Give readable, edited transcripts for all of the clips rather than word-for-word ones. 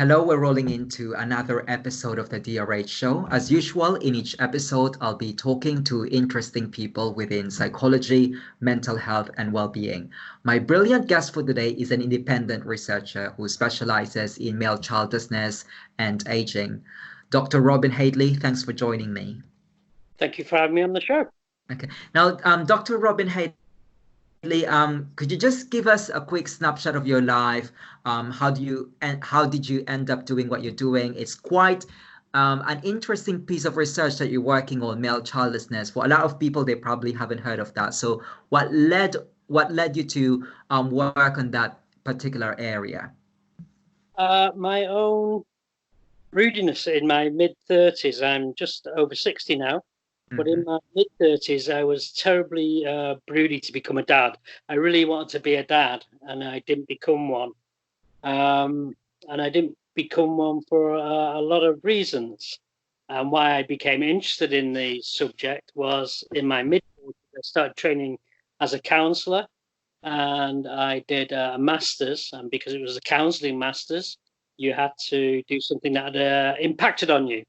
Hello, we're rolling into another episode of the DRH show. As usual, in each episode, I'll be talking to interesting people within psychology, mental health, and well-being. My brilliant guest for today is an independent researcher who specializes in male childlessness and aging. Dr. Robin Hadley, thanks for joining me. Thank you for having me on the show. Okay. Now, Dr. Robin Hadley, could you just give us a quick snapshot of your life? How did you end up doing what you're doing? It's quite an interesting piece of research that you're working on, male childlessness. For a lot of people, they probably haven't heard of that. So what led you to work on that particular area? My own broodiness in my mid-30s. I'm just over 60 now. But in my mid-30s, I was terribly broody to become a dad. I really wanted to be a dad, and I didn't become one. And I didn't become one for a lot of reasons. And why I became interested in the subject was in my mid-40s, I started training as a counsellor, and I did a master's. And because it was a counselling master's, you had to do something that impacted on you.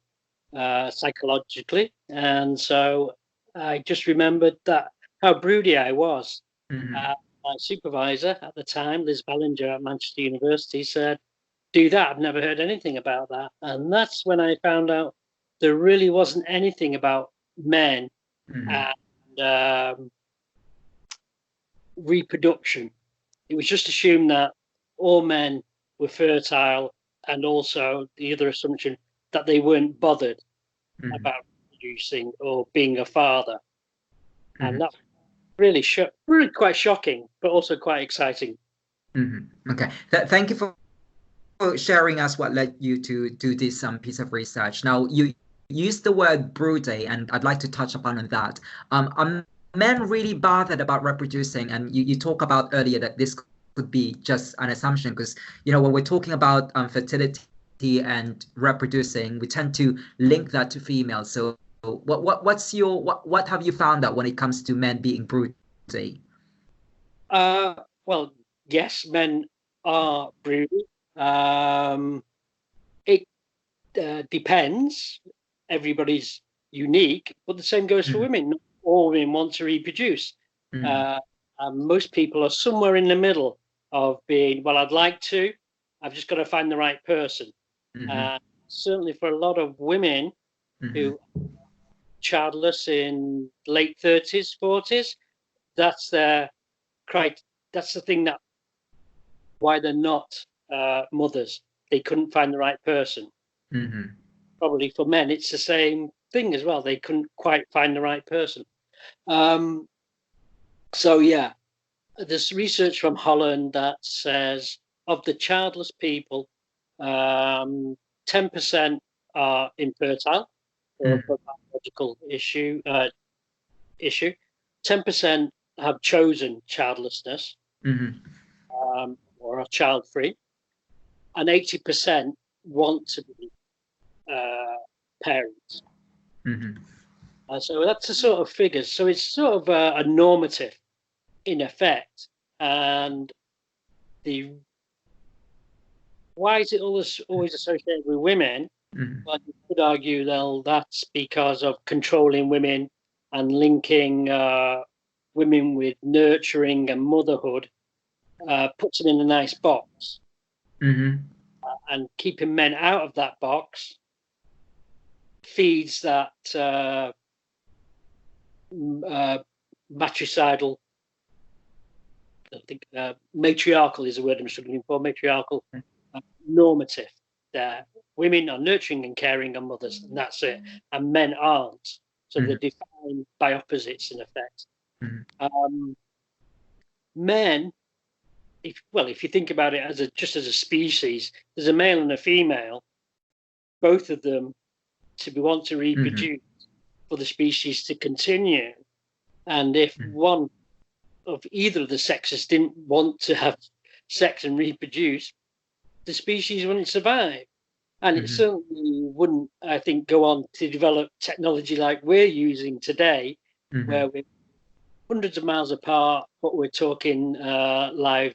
Psychologically, and so I just remembered that how broody I was. My supervisor at the time, Liz Ballinger at Manchester University, said, "Do that. I've never heard anything about that." And that's when I found out there really wasn't anything about men and reproduction. It was just assumed that all men were fertile, and also the other assumption that they weren't bothered about producing or being a father. And that's really quite shocking, but also quite exciting. Okay. Thank you for sharing us what led you to do this piece of research. Now, you used the word broody, and I'd like to touch upon that. Are men really bothered about reproducing? And you talk about earlier that this could be just an assumption, because, when we're talking about fertility and reproducing, we tend to link that to females. So what have you found out when it comes to men being broody? Well, yes, men are broody. It depends. Everybody's unique, but the same goes for women. Not all women want to reproduce. Most people are somewhere in the middle of being, well, I'd like to, I've just got to find the right person. Certainly for a lot of women who are childless in late 30s, 40s, that's the thing that why they're not mothers. They couldn't find the right person. Probably for men, it's the same thing as well. They couldn't quite find the right person. So yeah, there's research from Holland that says of the childless people, 10% are infertile for a biological issue. 10% have chosen childlessness or are child-free, and 80% want to be parents. So that's the sort of figures. So it's sort of a normative in effect, and why is it always associated with women? Well, you could argue that's because of controlling women and linking women with nurturing and motherhood, puts them in a nice box. And keeping men out of that box feeds that matricidal, I think matriarchal is the word I'm struggling for, matriarchal normative. Women are nurturing and caring and mothers, and that's it. And men aren't. So they're defined by opposites in effect. Men, if you think about it just as a species, there's a male and a female, both of them want to reproduce for the species to continue. And if one of either of the sexes didn't want to have sex and reproduce, the species wouldn't survive. And it certainly wouldn't, I think, go on to develop technology like we're using today, where we're hundreds of miles apart, but we're talking live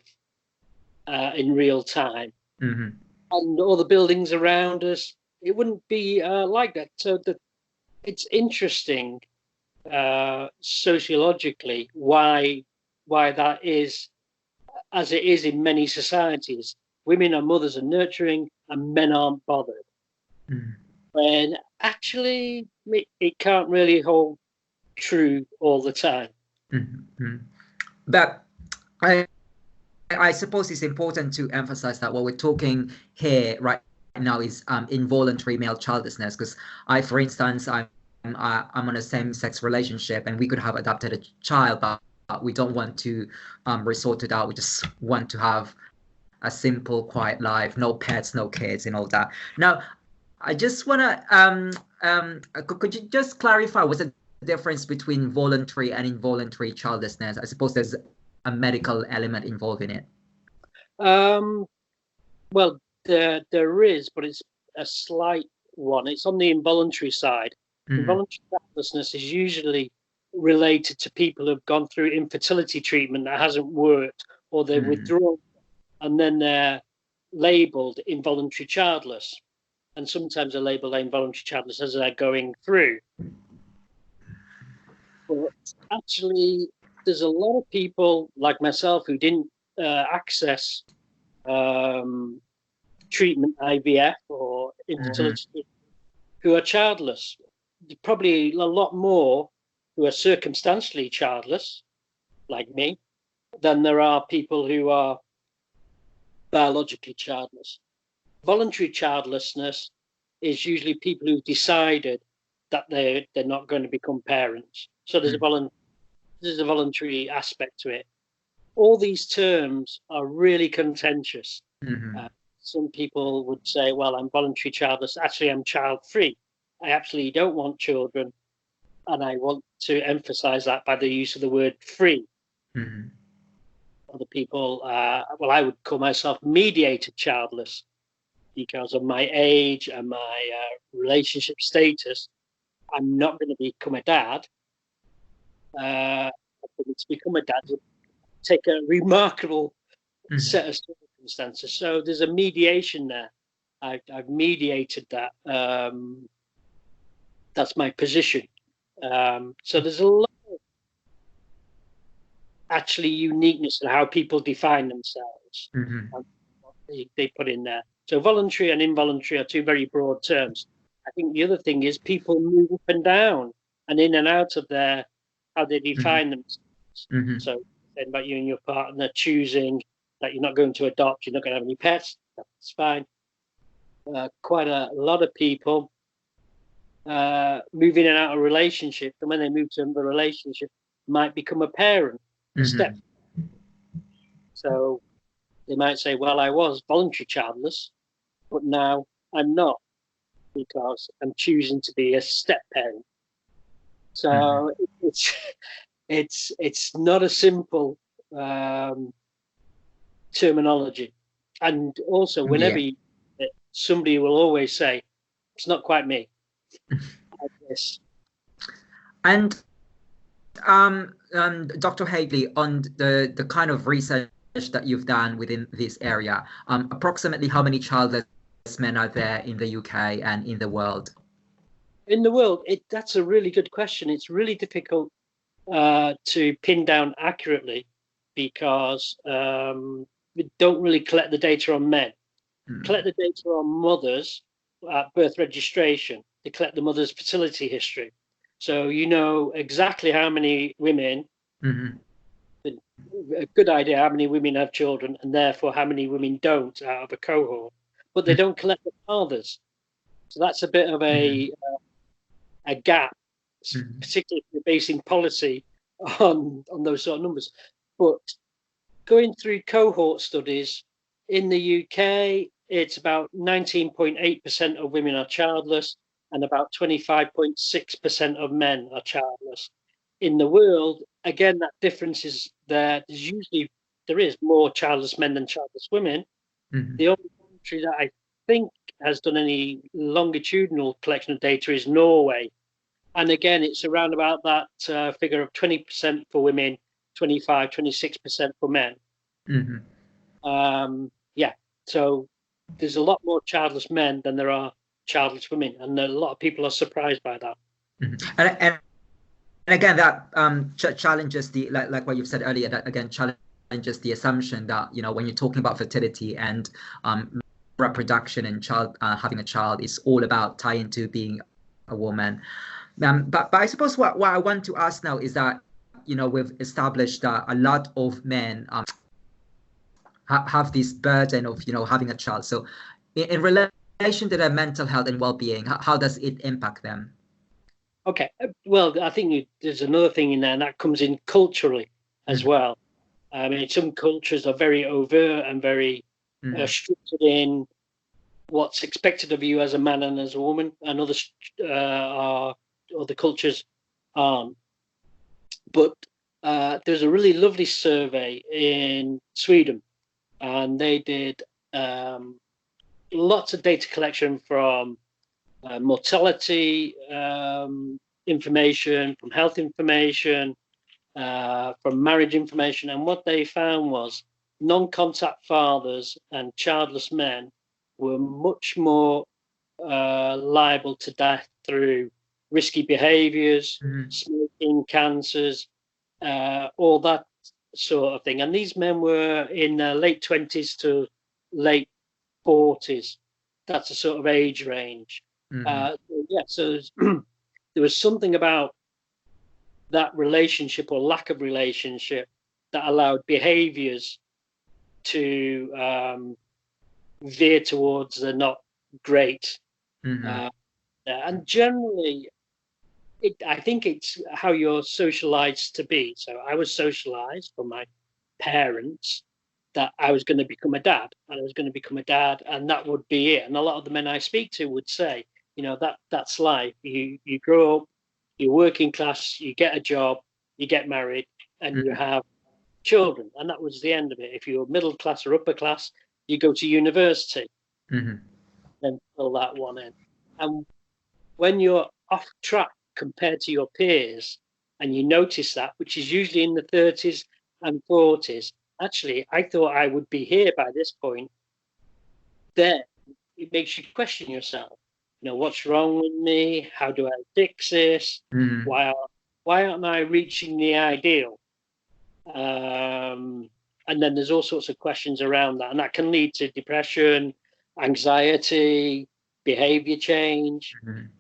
in real time. and all the buildings around us, it wouldn't be like that. So it's interesting sociologically why that is as it is in many societies. Women are mothers and nurturing, and men aren't bothered. Mm. When actually it can't really hold true all the time. Mm-hmm. But I suppose it's important to emphasize that what we're talking here right now is involuntary male childlessness. Because for instance, I'm on a same-sex relationship, and we could have adopted a child, but we don't want to resort to that. We just want to have a simple, quiet life, no pets, no kids, and all that. Now, I just want to could you just clarify what's the difference between voluntary and involuntary childlessness? I suppose there's a medical element involved in it. Well, there is, but it's a slight one. It's on the involuntary side. Mm-hmm. Involuntary childlessness is usually related to people who've gone through infertility treatment that hasn't worked, or they're withdrawn, and then they're labeled involuntary childless. And sometimes they're labeled involuntary childless as they're going through. But actually, there's a lot of people like myself who didn't access treatment, IVF or infertility, who are childless. Probably a lot more who are circumstantially childless, like me, than there are people who are biologically childless. Voluntary childlessness is usually people who've decided that they're not going to become parents. So there's a voluntary aspect to it. All these terms are really contentious. Some people would say, well, I'm voluntary childless. Actually, I'm child-free. I absolutely don't want children. And I want to emphasize that by the use of the word free. Other people, well, I would call myself mediated childless because of my age and my relationship status. I'm not going to become a dad. To become a dad would take a remarkable set of circumstances. So there's a mediation there. I've mediated that. That's my position. So there's a lot of actually uniqueness in how people define themselves. They put in there. So voluntary and involuntary are two very broad terms. I think the other thing is people move up and down and in and out of how they define themselves. So then about you and your partner choosing that you're not going to adopt, you're not going to have any pets, that's fine. Quite a lot of people move in and out of a relationship, and when they move to another relationship, might become a parent, a step. So they might say, well, I was voluntary childless, but now I'm not because I'm choosing to be a step parent. So it's not a simple terminology. And also, whenever somebody will always say, it's not quite me. Like this. And Dr. Hadley, on the kind of research that you've done within this area, approximately how many childless men are there in the UK and in the world? In the world, that's a really good question. It's really difficult to pin down accurately because we don't really collect the data on men. Collect the data on mothers at birth registration. They collect the mother's fertility history. So you know exactly how many women, a good idea how many women have children, and therefore how many women don't out of a cohort. But they don't collect the fathers. So that's a bit of a gap, particularly if you're basing policy on those sort of numbers. But going through cohort studies, in the UK, it's about 19.8% of women are childless and about 25.6% of men are childless. In the world, again, that difference is there. There is more childless men than childless women. The only country that I think has done any longitudinal collection of data is Norway. And again, it's around about that figure of 20% for women, 26% for men. So there's a lot more childless men than there are childless women, and a lot of people are surprised by that. And again, that challenges the like what you've said earlier. That again challenges the assumption that when you're talking about fertility and reproduction and having a child is all about tying to being a woman. But I suppose what I want to ask now is that we've established that a lot of men have this burden of having a child. So in relation to their mental health and well-being, how does it impact them? Okay, well, I think there's another thing in there, and that comes in culturally as well. I mean, some cultures are very overt and very structured in what's expected of you as a man and as a woman, and other cultures aren't. But there's a really lovely survey in Sweden, and they did lots of data collection from mortality information, from health information, from marriage information. And what they found was non-contact fathers and childless men were much more liable to death through risky behaviors, smoking, cancers, all that sort of thing. And these men were in their late 20s to late 40s. That's the sort of age range. So there was something about that relationship or lack of relationship that allowed behaviors to veer towards the not great. And generally, I think it's how you're socialized to be. So I was socialized from my parents that I was going to become a dad, and I was going to become a dad, and that would be it. And a lot of the men I speak to would say, that's life. You grow up, you're working class, you get a job, you get married, and you have children, and that was the end of it. If you're middle class or upper class, you go to university, then fill that one in. And when you're off track compared to your peers, and you notice that, which is usually in the 30s and 40s, actually, I thought I would be here by this point, then it makes you question yourself. What's wrong with me? How do I fix this? Why aren't I reaching the ideal? And then there's all sorts of questions around that, and that can lead to depression, anxiety, behavior change.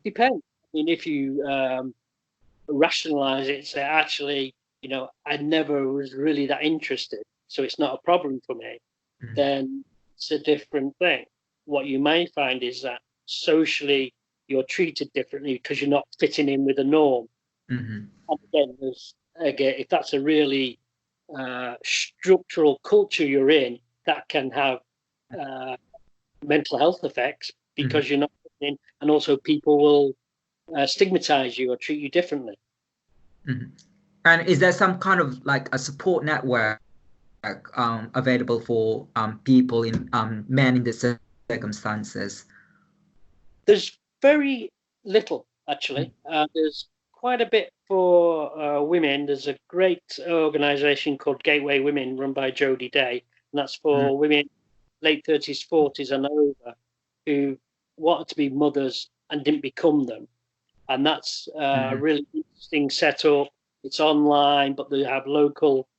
Depends. I mean, if you rationalize it, say, actually, I never was really that interested, so it's not a problem for me, then it's a different thing. What you may find is that socially you're treated differently because you're not fitting in with a norm. And again, if that's a really structural culture you're in, that can have mental health effects because you're not fitting in, and also people will stigmatize you or treat you differently. And is there some kind of like a support network available for people in men in these circumstances? There's very little, actually. There's quite a bit for women. There's a great organization called Gateway Women run by Jodie Day, and that's for women late 30s, 40s and over who wanted to be mothers and didn't become them. And that's a really interesting setup. It's online, but they have local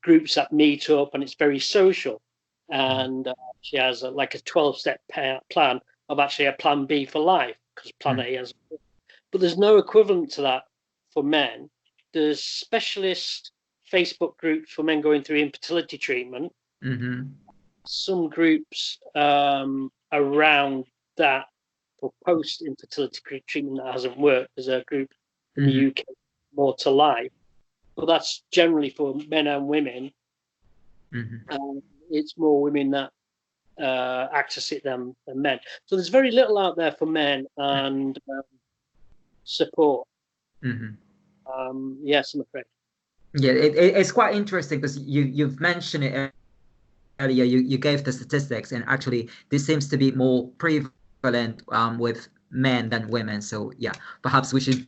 groups that meet up, and it's very social. And she has a 12-step plan of actually a plan B for life, because plan A has. But there's no equivalent to that for men. There's specialist Facebook groups for men going through infertility treatment. Some groups around that for post-infertility treatment that hasn't worked. There's a group in the UK, More to Life, but that's generally for men and women. It's more women that access it than men. So there's very little out there for men and support. Yes, I'm afraid. Yeah, it's quite interesting because you've mentioned it earlier. You gave the statistics, and actually this seems to be more prevalent with men than women. So yeah, perhaps we should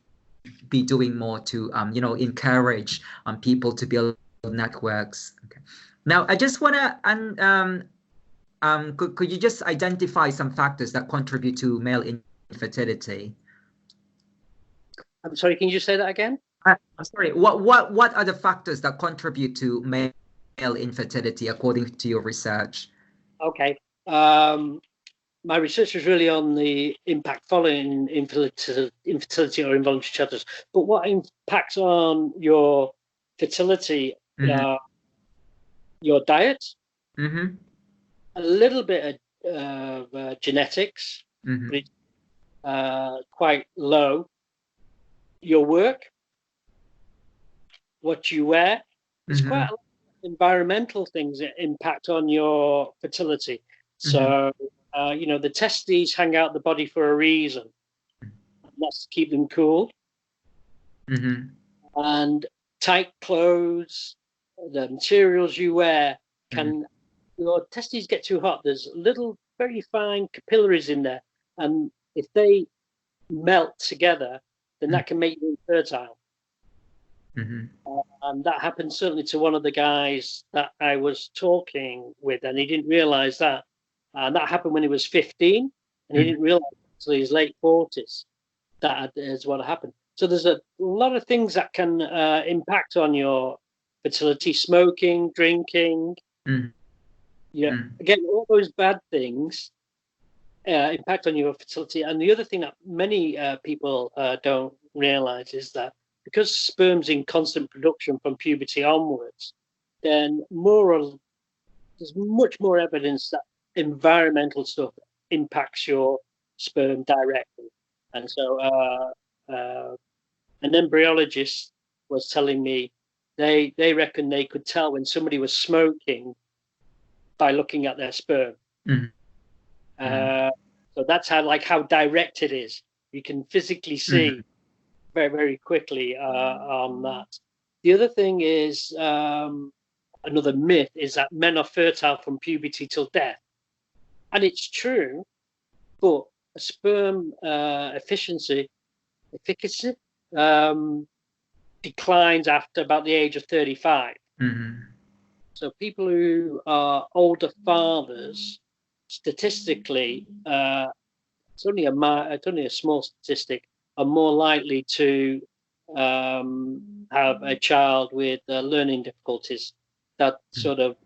be doing more to encourage people to build networks. Okay. Now I just want to Could you just identify some factors that contribute to male infertility? I'm sorry, can you just say that again? I'm sorry. What are the factors that contribute to male infertility according to your research? Okay. My research was really on the impact following infertility or involuntary childbirth. But what impacts on your fertility? Your diet, a little bit of genetics, but it's quite low. Your work, what you wear, there's quite a lot of environmental things that impact on your fertility. So, the testes hang out the body for a reason. That's to keep them cool. And tight clothes, the materials you wear can, your testes get too hot. There's little, very fine capillaries in there. And if they melt together, then that can make you infertile. And that happened certainly to one of the guys that I was talking with, and he didn't realize that. And that happened when he was 15, and he didn't realize until his late 40s that is what happened. So there's a lot of things that can impact on your fertility: smoking, drinking. Again, all those bad things impact on your fertility. And the other thing that many people don't realize is that because sperm's in constant production from puberty onwards, then there's much more evidence that environmental stuff impacts your sperm directly. And so an embryologist was telling me they reckon they could tell when somebody was smoking by looking at their sperm. So that's how direct it is. You can physically see very, very quickly on that. The other thing is, another myth is that men are fertile from puberty till death. And it's true, but a sperm efficacy declines after about the age of 35. So people who are older fathers, statistically, it's only a small statistic, are more likely to have a child with learning difficulties, that sort of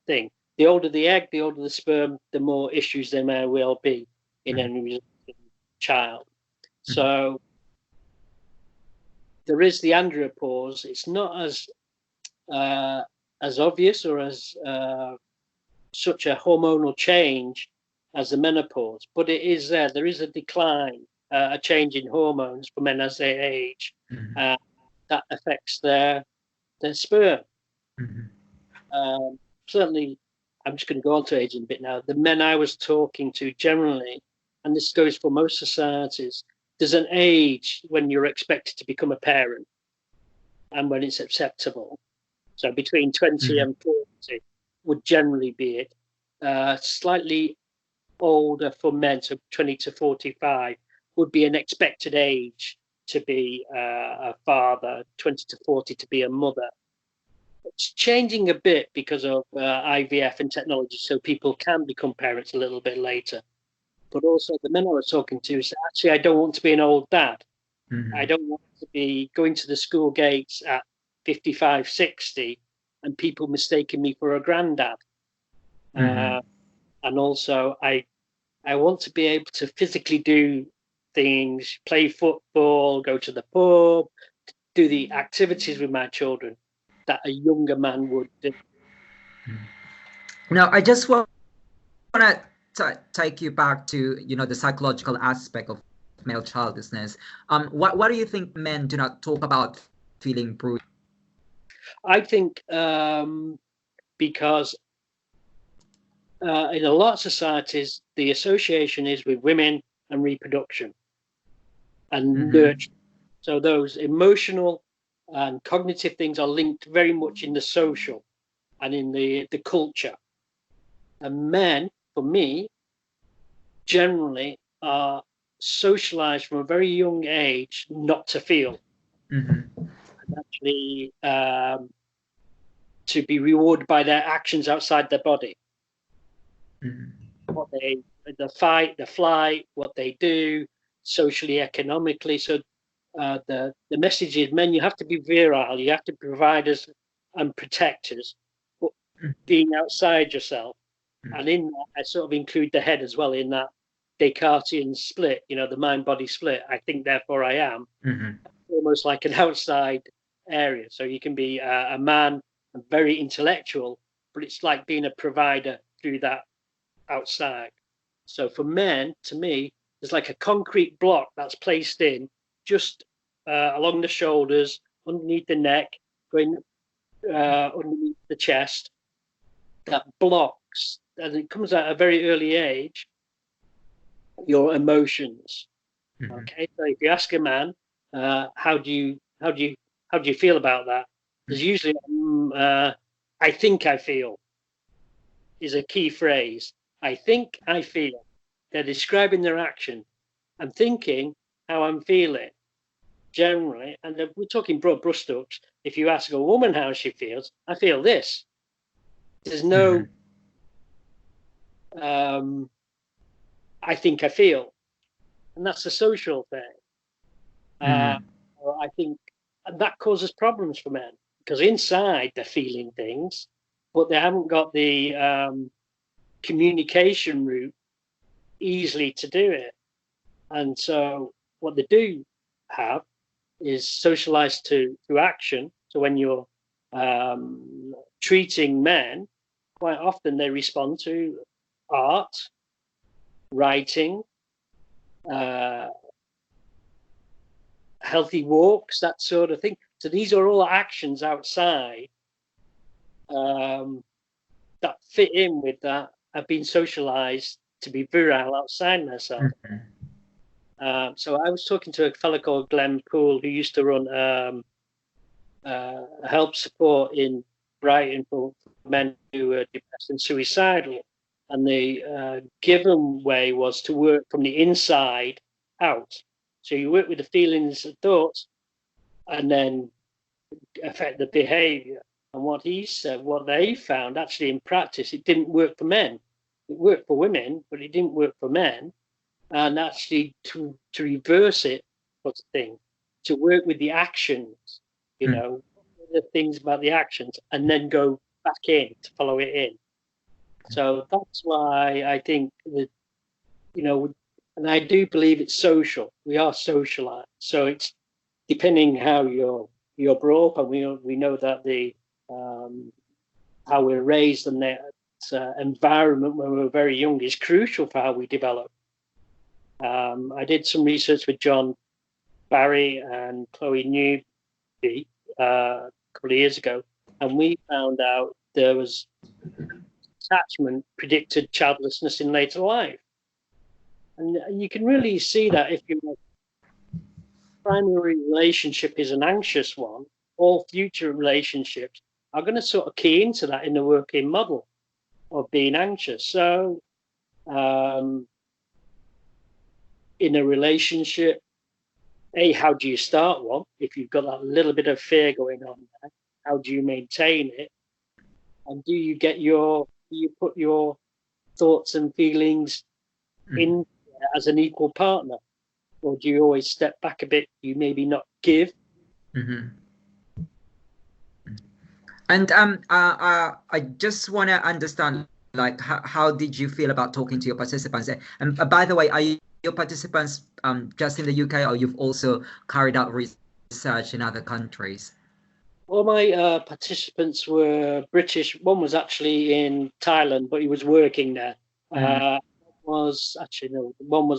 thing. The older the egg, the older the sperm, the more issues there may well be in any resulting child. So there is the andropause. It's not as obvious or as such a hormonal change as the menopause, but it is there. There is a decline, a change in hormones for men as they age, that affects their sperm. Certainly, I'm just going to go on to aging a bit now. The men I was talking to generally, and this goes for most societies, there's an age when you're expected to become a parent and when it's acceptable. So between 20 and 40 would generally be it. Slightly older for men, so 20 to 45 would be an expected age to be a father, 20 to 40 to be a mother. It's changing a bit because of IVF and technology, so people can become parents a little bit later. But also the men I was talking to said, actually, I don't want to be an old dad. I don't want to be going to the school gates at 55, 60 and people mistaking me for a granddad. And also I want to be able to physically do things, play football, go to the pub, do the activities with my children that a younger man would do. Now, I just want to take you back to, the psychological aspect of male childlessness. What do you think men do not talk about feeling bruised? I think because in a lot of societies, the association is with women and reproduction and nurture. So those emotional and cognitive things are linked very much in the social and in the culture. And men, for me, generally are socialized from a very young age not to feel. And actually to be rewarded by their actions outside their body. what the fight, the flight, what they do, socially, economically. So the message is, men, you have to be virile, you have to provide us and protect us, but being outside yourself. And in that, I sort of include the head as well, in that Descartesian split, the mind-body split. I think, therefore I am. Almost like an outside area. So you can be a man, very intellectual, but it's like being a provider through that outside. So for men, to me, there's like a concrete block that's placed in just along the shoulders, underneath the neck, going underneath the chest, that blocks, and it comes at a very early age, your emotions. Okay, so if you ask a man, how do you feel about that? There's usually I think I feel is a key phrase. I think I feel. They're describing their action. I'm thinking how I'm feeling generally, and we're talking broad brushstrokes. If you ask a woman how she feels, I feel this. There's no I think I feel, and that's a social thing. I think that causes problems for men, because inside they're feeling things, but they haven't got the communication route easily to do it. And so what they do have is socialized through action. So when you're treating men, quite often they respond to art, writing, healthy walks, that sort of thing. So these are all actions outside that fit in with that. I've been socialized to be virile outside myself. So I was talking to a fellow called Glenn Poole, who used to run help support in Brighton for men who were depressed and suicidal. And the given way was to work from the inside out. So you work with the feelings and thoughts, and then affect the behavior. And what he said, what they found actually in practice, it didn't work for men. It worked for women, but it didn't work for men. And actually to reverse it was the thing, to work with the actions, the things about the actions, and then go back in to follow it in. So that's why I think that, and I do believe it's social. We are socialized. So it's depending how you're brought up, and we know that the how we're raised and that environment when we're very young is crucial for how we develop. I did some research with John Barry and Chloe Newby a couple of years ago, and we found out there was attachment predicted childlessness in later life. And you can really see that if your primary relationship is an anxious one, all future relationships are going to sort of key into that in the working model of being anxious. So in a relationship, how do you start one? If you've got that little bit of fear going on there, how do you maintain it? And do you put your thoughts and feelings in as an equal partner? Or do you always step back a bit? You maybe not give? And I just want to understand, like, how did you feel about talking to your participants? And by the way, are your participants just in the UK, or you've also carried out research in other countries? All my participants were British. One was actually in Thailand, but he was working there. One was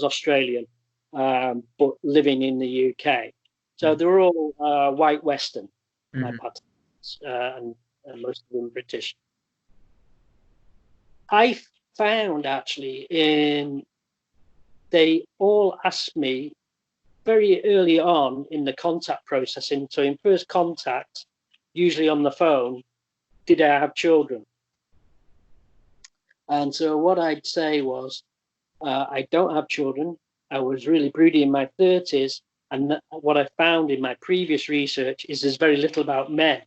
Australian, but living in the UK. So they were all white Western, my participants, and most of them British. I found actually they all asked me very early on in the contact processing. So in first contact, usually on the phone, did I have children? And so what I'd say was, I don't have children. I was really broody in my 30s. And what I found in my previous research is there's very little about men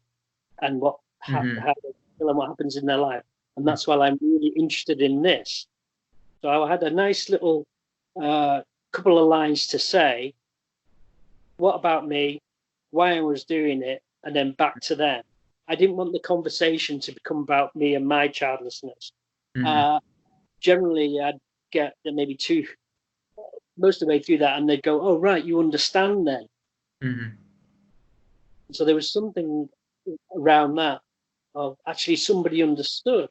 and how they feel and what happens in their life. and that's why I'm really interested in this. So I had a nice little couple of lines to say, what about me, why I was doing it, and then back to them. I didn't want the conversation to become about me and my childlessness. Generally, I'd get maybe most of the way through that, and they'd go, "Oh, right, you understand then." So there was something around that of actually somebody understood,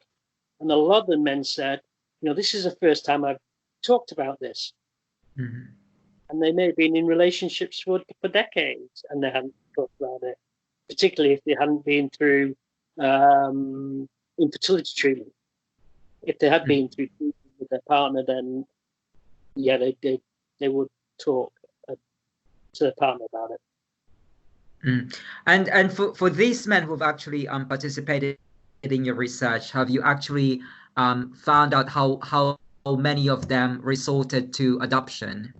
and a lot of the men said, this is the first time I've talked about this. And they may have been in relationships for decades and they hadn't talked about it, particularly if they hadn't been through infertility treatment. If they had been through treatment with their partner, then yeah, they would talk to their partner about it. And for these men who've actually participated in your research, have you actually found out how many of them resorted to adoption?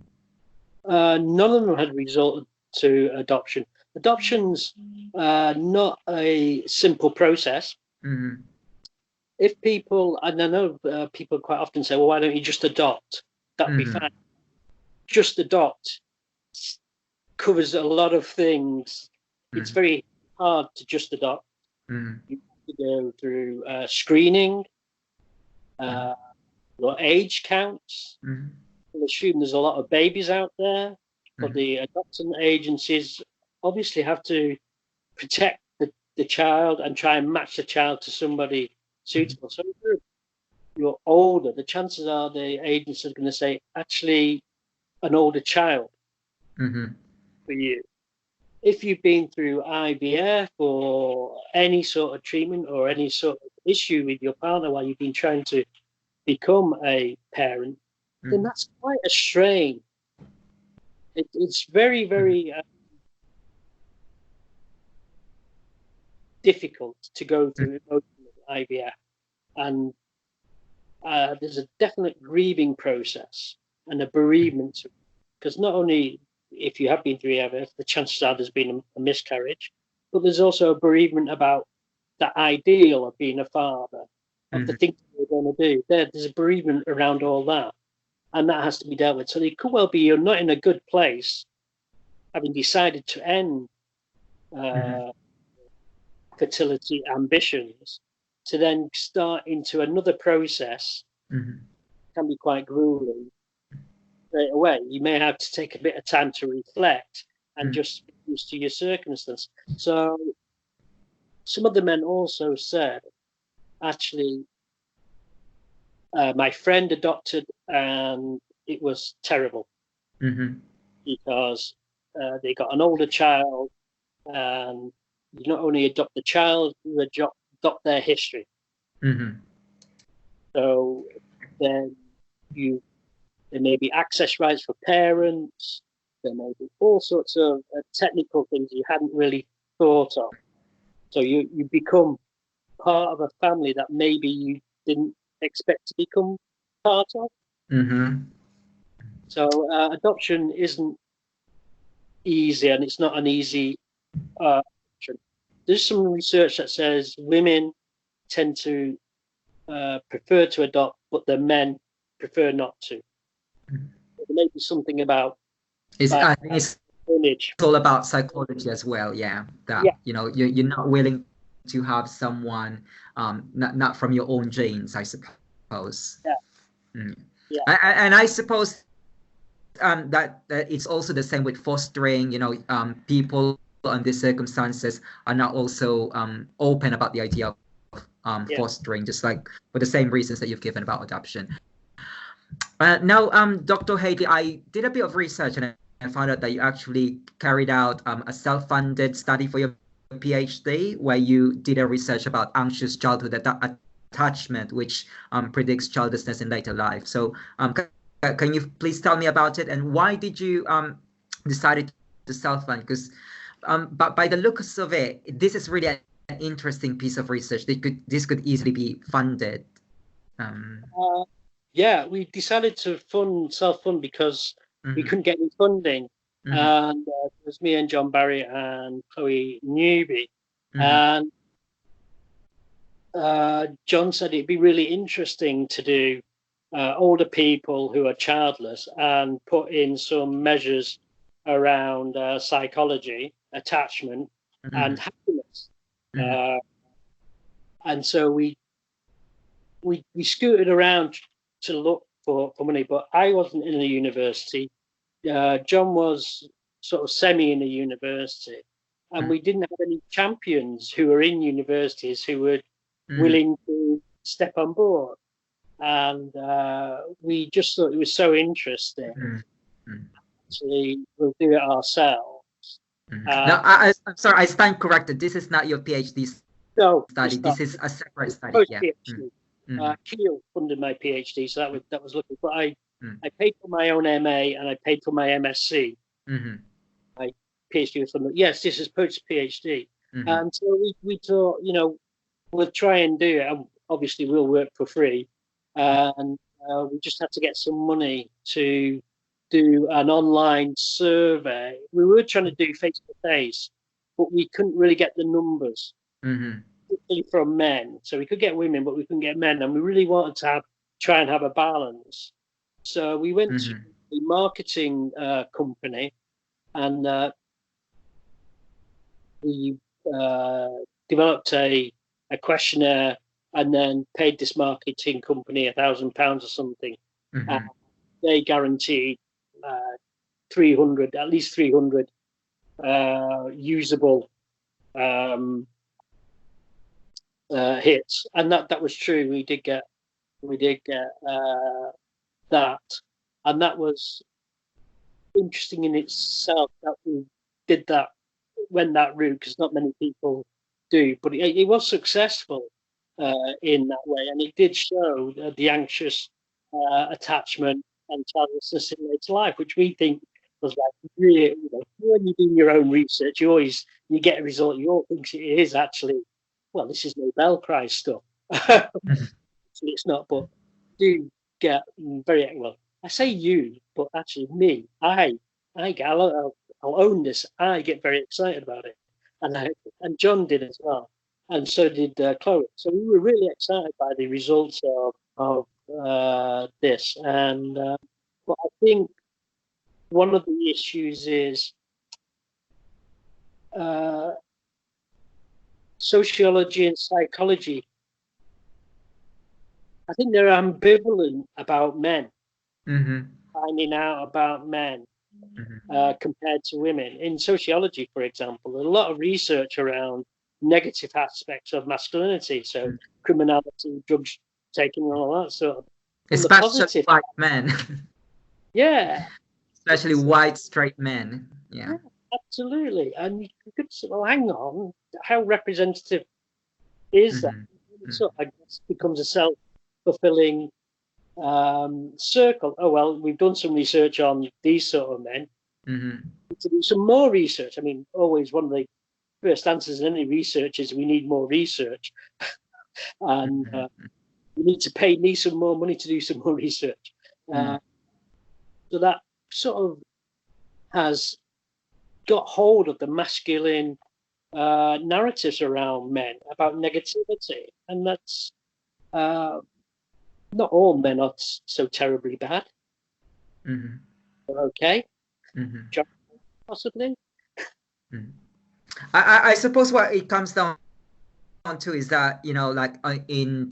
None of them had resorted to adoption. Adoption's not a simple process. If people, and I know people quite often say, well, why don't you just adopt? That'd be fine. Just adopt covers a lot of things. It's very hard to just adopt. You have to go through screening, your age counts. I assume there's a lot of babies out there, but the adoption agencies obviously have to protect the child and try and match the child to somebody suitable. So if you're older, the chances are the agency are going to say, actually, an older child for you. If you've been through IVF or any sort of treatment or any sort of issue with your partner while you've been trying to become a parent, then that's quite a strain. It's very, very difficult to go through IVF. And there's a definite grieving process and a bereavement. Because not only if you have been through IVF, the chances are there's been a miscarriage, but there's also a bereavement about the ideal of being a father, of the things you're going to do. There's a bereavement around all that. And that has to be dealt with. So it could well be you're not in a good place, having decided to end fertility ambitions, to then start into another process can be quite grueling straight away. You may have to take a bit of time to reflect and just get used to your circumstance. So some of the men also said, actually, my friend adopted and it was terrible because they got an older child, and you not only adopt the child, you adopt their history. So then there may be access rights for parents, there may be all sorts of technical things you hadn't really thought of. So you become part of a family that maybe you didn't expect to become part of. So adoption isn't easy, and it's not an easy option. There's some research that says women tend to prefer to adopt, but the men prefer not to. There may be something about I think it's all about psychology as well. You're not willing to have someone not from your own genes, I suppose. And I suppose that it's also the same with fostering. People in these circumstances are not also open about the idea of fostering, just like for the same reasons that you've given about adoption. Now, Dr. Hadley, I did a bit of research and I found out that you actually carried out a self-funded study for your PhD, where you did a research about anxious childhood attachment, which predicts childlessness in later life. So can you please tell me about it, and why did you decided to self-fund? Because but by the looks of it, this is really an interesting piece of research. This could easily be funded. We decided to self-fund because we couldn't get any funding. And it was me and John Barry and Chloe Newby. And John said it'd be really interesting to do older people who are childless and put in some measures around psychology, attachment, and happiness. And so we scooted around to look for money, but I wasn't in a university. John was sort of semi in a university, and we didn't have any champions who were in universities who were willing to step on board. And we just thought it was so interesting. Actually, we'll do it ourselves. No, I'm sorry, I stand corrected. This is not your PhD study. This is a separate study. Yeah. Kiel funded my PhD, so that was lucky. But I paid for my own MA and I paid for my MSc. My PhD was funded. Yes, this is post PhD. And so we thought, we'll try and do it. And obviously, we'll work for free. And we just had to get some money to do an online survey. We were trying to do face-to-face, but we couldn't really get the numbers, particularly from men. So we could get women, but we couldn't get men. And we really wanted to try and have a balance. So we went to a marketing company, and we developed a questionnaire and then paid this marketing company £1,000 or something. And they guaranteed 300, at least 300 usable hits, and that was true. We did get that, and that was interesting in itself that we did that, went that route, because not many people do, but it was successful in that way, and it did show the anxious attachment and childlessness in later life, which we think was like really, when you do your own research, you get a result you all think it is actually, well, this is Nobel Prize stuff. Actually, it's not, but do get very well. I say you, but actually me. I'll own this. I get very excited about it, and John did as well, and so did Chloe. So we were really excited by the results of this, and but I think one of the issues is sociology and psychology. I think they're ambivalent about men, finding out about men compared to women. In sociology, for example, there's a lot of research around negative aspects of masculinity, so criminality, drugs taking, and all that sort of. Especially white men. Yeah. Especially white straight men. Yeah. Absolutely. And you could say, well, hang on, how representative is that? So I guess it becomes a self-fulfilling circle. Oh, well, we've done some research on these sort of men. To do some more research. I mean, always one of the first answers in any research is we need more research. And we need to pay me some more money to do some more research. So that sort of has got hold of the masculine narratives around men about negativity, and that's not all men are so terribly bad. Okay, possibly. I suppose what it comes down to is that, like in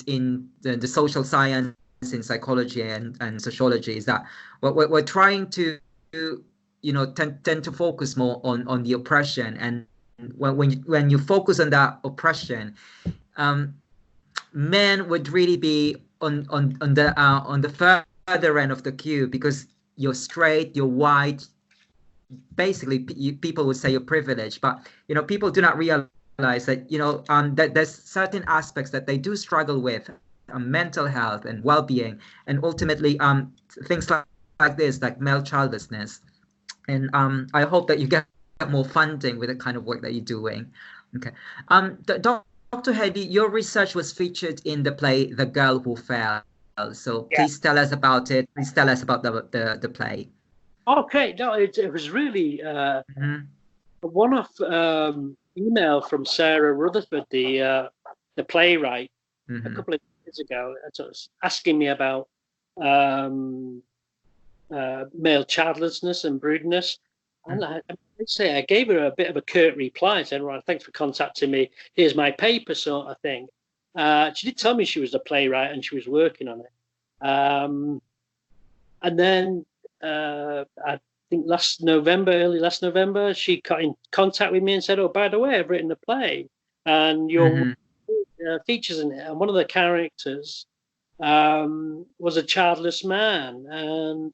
the social science, in psychology and sociology, is that what we're trying to tend to focus more on the oppression, and when you focus on that oppression, men would really be on the further end of the queue, because you're straight, you're white. Basically, people would say you're privileged, but people do not realize that that there's certain aspects that they do struggle with, mental health and well-being, and ultimately things like this, like male childlessness. And I hope that you get more funding with the kind of work that you're doing. Okay. Dr. Hadley, your research was featured in the play The Girl Who Fell. So please tell us about it. Please tell us about the play. Okay. No, it was really a one-off email from Sarah Rutherford, the playwright, a couple of years ago, asking me about male childlessness and broodiness. And I gave her a bit of a curt reply, saying, "Right, thanks for contacting me. Here's my paper," sort of thing. She did tell me she was a playwright and she was working on it. And then I think early last November, she got in contact with me and said, "Oh, by the way, I've written a play, and your features in it. And one of the characters was a childless man, and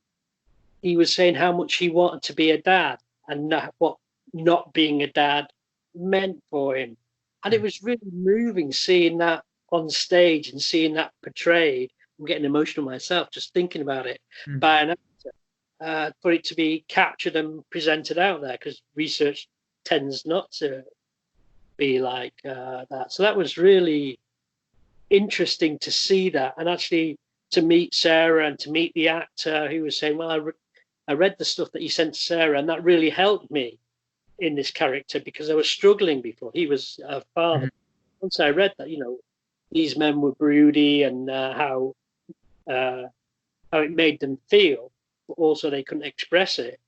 he was saying how much he wanted to be a dad and what not being a dad meant for him." And it was really moving seeing that on stage and seeing that portrayed. I'm getting emotional myself just thinking about it by an actor, for it to be captured and presented out there, because research tends not to be like that. So that was really interesting to see that, and actually to meet Sarah and to meet the actor who was saying, "Well, I read the stuff that you sent to Sarah, and that really helped me in this character because I was struggling before." He was a father. Once I read that, these men were broody and how it made them feel, but also they couldn't express it.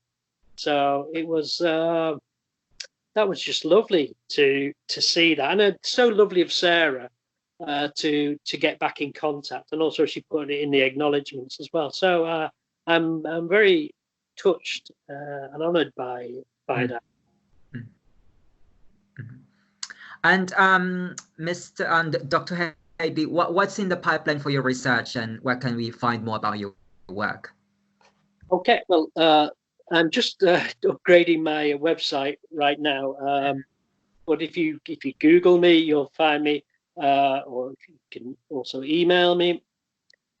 So it was that was just lovely to see that, and it's so lovely of Sarah to get back in contact, and also she put it in the acknowledgements as well. So I'm very touched and honoured by that. And Mr. and Dr. Hadley, what's in the pipeline for your research, and where can we find more about your work? Okay, well, I'm just upgrading my website right now. But if you Google me, you'll find me, or you can also email me.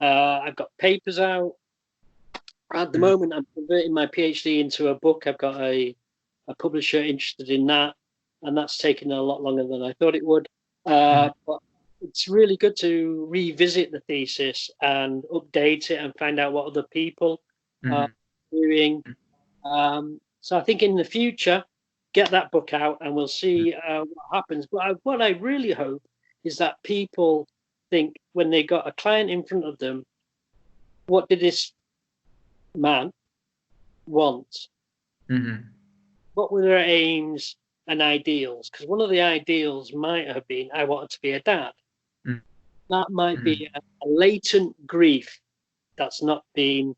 I've got papers out. At the moment, I'm converting my PhD into a book. I've got a publisher interested in that, and that's taken a lot longer than I thought it would. But it's really good to revisit the thesis and update it and find out what other people are doing. So I think in the future, get that book out and we'll see what happens. But what I really hope is that people think when they got a client in front of them, what did this man want? What were their aims and ideals? Because one of the ideals might have been, I wanted to be a dad. That might be a latent grief that's not been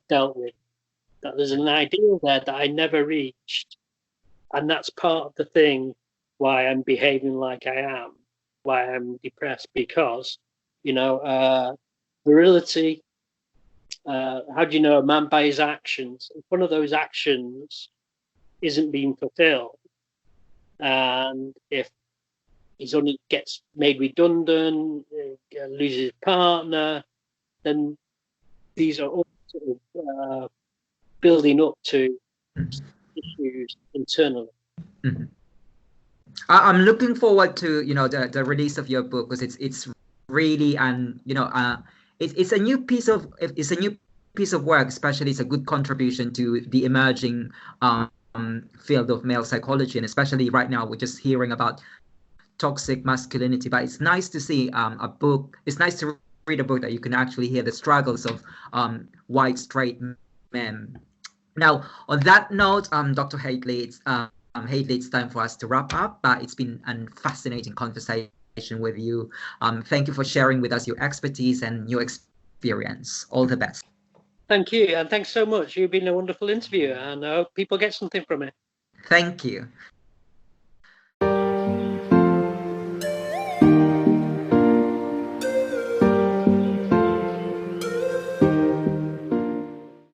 dealt with. That there's an ideal there that I never reached. And that's part of the thing why I'm behaving like I am, why I'm depressed, because, virility, how do you know a man by his actions? If one of those actions isn't being fulfilled, and if he's only gets made redundant, loses his partner, then these are all sort of building up to issues internally. I'm looking forward to the release of your book, because it's really it's a new piece of work. Especially, it's a good contribution to the emerging field of male psychology, and especially right now we're just hearing about toxic masculinity. But it's nice to see a book. It's nice to read a book that you can actually hear the struggles of white straight men. Now, on that note, Dr. Hadley, it's time for us to wrap up. But it's been a fascinating conversation with you. Thank you for sharing with us your expertise and your experience. All the best. Thank you, and thanks so much. You've been a wonderful interview, and I hope people get something from it. Thank you.